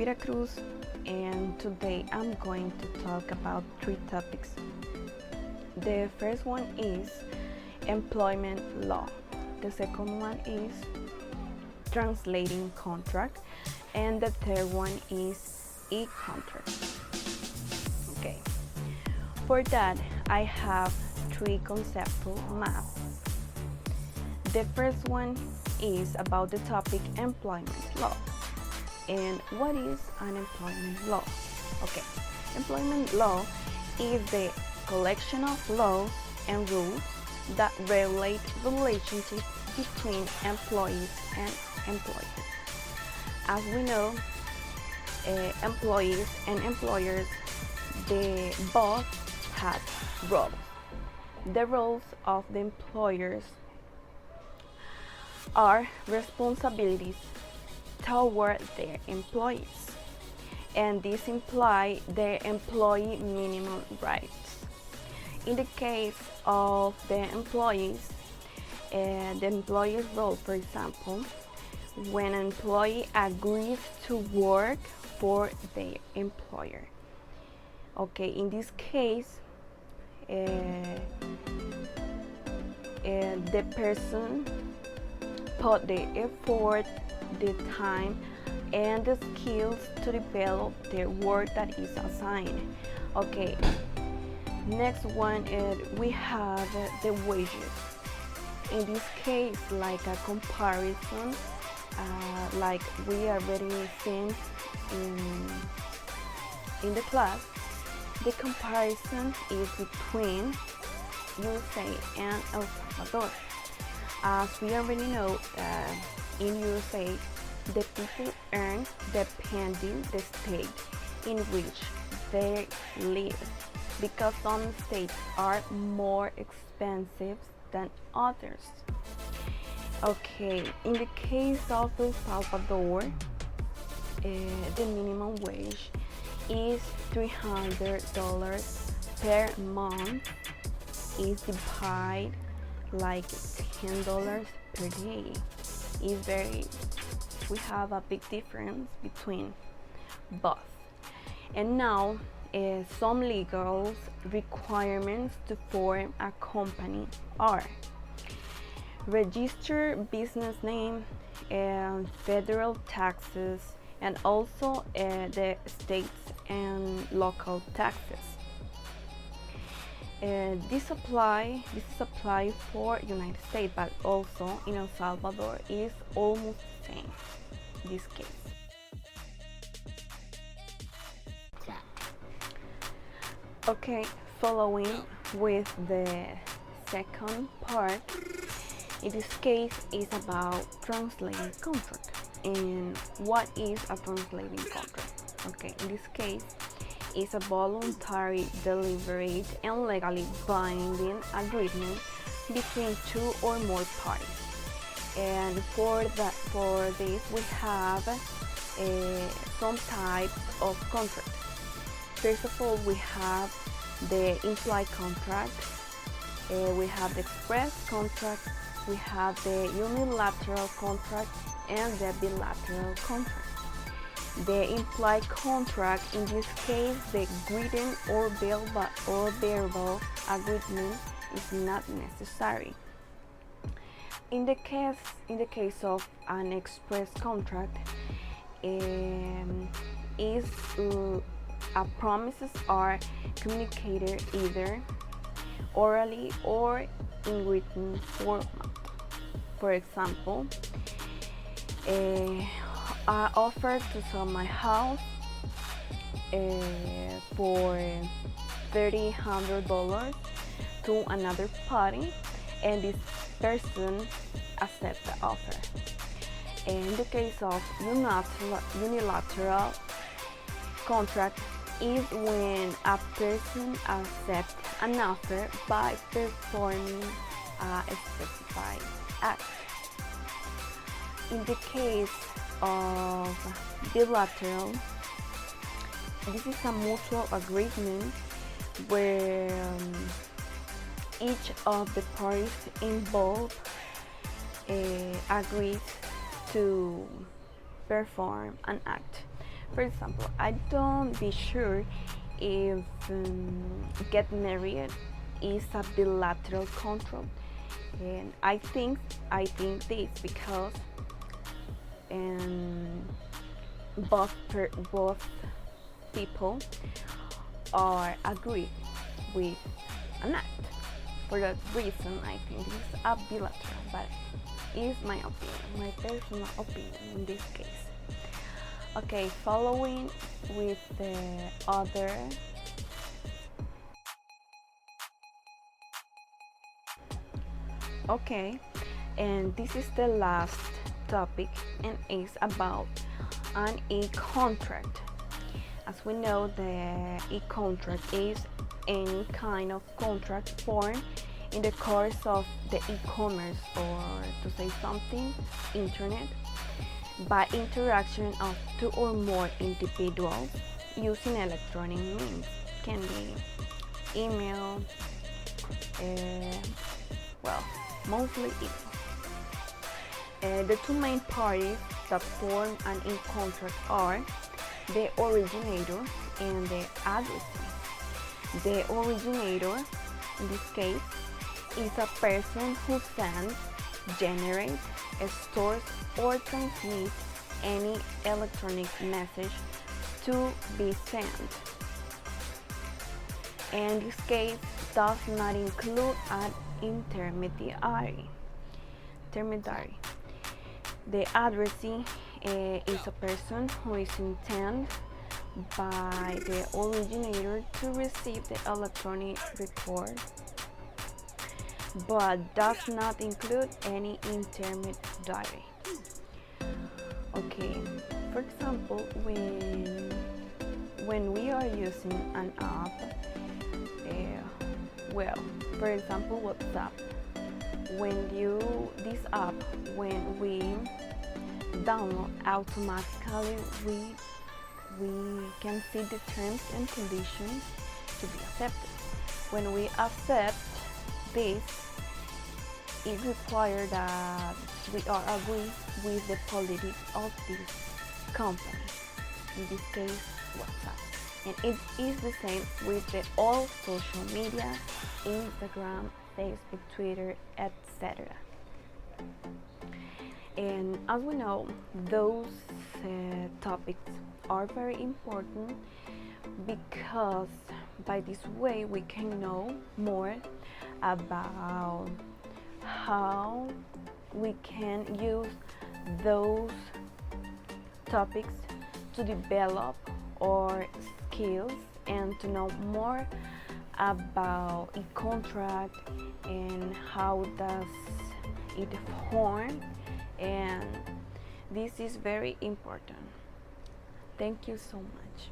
Maria Cruz, and today I'm going to talk about three topics. The first one is employment law. The second one is translating contract, and the third one is e-contract. Okay. For that, I have three conceptual maps. The first one is about the topic employment law. And what is an employment law? Okay, employment law is the collection of laws and rules that regulate relationships between employees and employers. As we know, employees and employers, they both have roles. The roles of the employers are responsibilities toward their employees, and this implies their employee minimum rights. In the case of the employee's role, for example, when an employee agrees to work for their employer. Okay, in this case, the person put the effort, the time, and the skills to develop the work that is assigned. Okay, next one is we have the wages. In this case, like a comparison, like we already seen in the class, the comparison is between USA and El Salvador. As we already know, in USA, the people earn depending the state in which they live, because some states are more expensive than others. Okay, in the case of El Salvador, the minimum wage is $300 per month. Is divided like $10 per day. We have a big difference between both. And now some legal requirements to form a company are register business name and federal taxes, and also the states and local taxes. This is applied for United States, but also in El Salvador is almost the same in this case. Okay, following with the second part, in this case is about translating contract. And what is a translating contract? Okay, in this case, is a voluntary, deliberate, and legally binding agreement between two or more parties. And for this, we have some types of contract. First of all, we have the implied contract, we have the express contract, we have the unilateral contract, and the bilateral contract. The implied contract, in this case, the written or verbal agreement is not necessary. In the case of an express contract, promises are communicated either orally or in written format. For example, I offered to sell my house for $300 to another party, and this person accepts the offer. In the case of unilateral contract is when a person accepts an offer by performing a specified act. In the case of bilateral, this is a mutual agreement where each of the parties involved agrees to perform an act. For example, I don't be sure if get married is a bilateral contract, and I think this because um, both people are agreed with an act. For that reason, I think it's a bilateral, but it's my opinion, my personal opinion in this case. Okay, following with the other. Okay, and this is the last topic, and it's about an e-contract. As we know, the e-contract is any kind of contract formed in the course of the e-commerce, or to say something, internet, by interaction of two or more individuals using electronic means. Can be email, well, mostly email. The two main parties that form an e-contract are the originator and the addressee. The originator, in this case, is a person who sends, generates, stores, or transmits any electronic message to be sent. And this case does not include an intermediary. The addressee is a person who is intended by the originator to receive the electronic record, but does not include any intermediary. Okay, for example, when we are using an app, well, for example, WhatsApp. When we download, automatically we can see the terms and conditions to be accepted. When we accept this, it requires that we are agree with the politics of this company, in this case WhatsApp. And it is the same with the all social media, Instagram, Facebook, Twitter, etc. And as we know, those topics are very important, because by this way we can know more about how we can use those topics to develop our skills and to know more about a contract and how does it form, and this is very important. Thank you so much.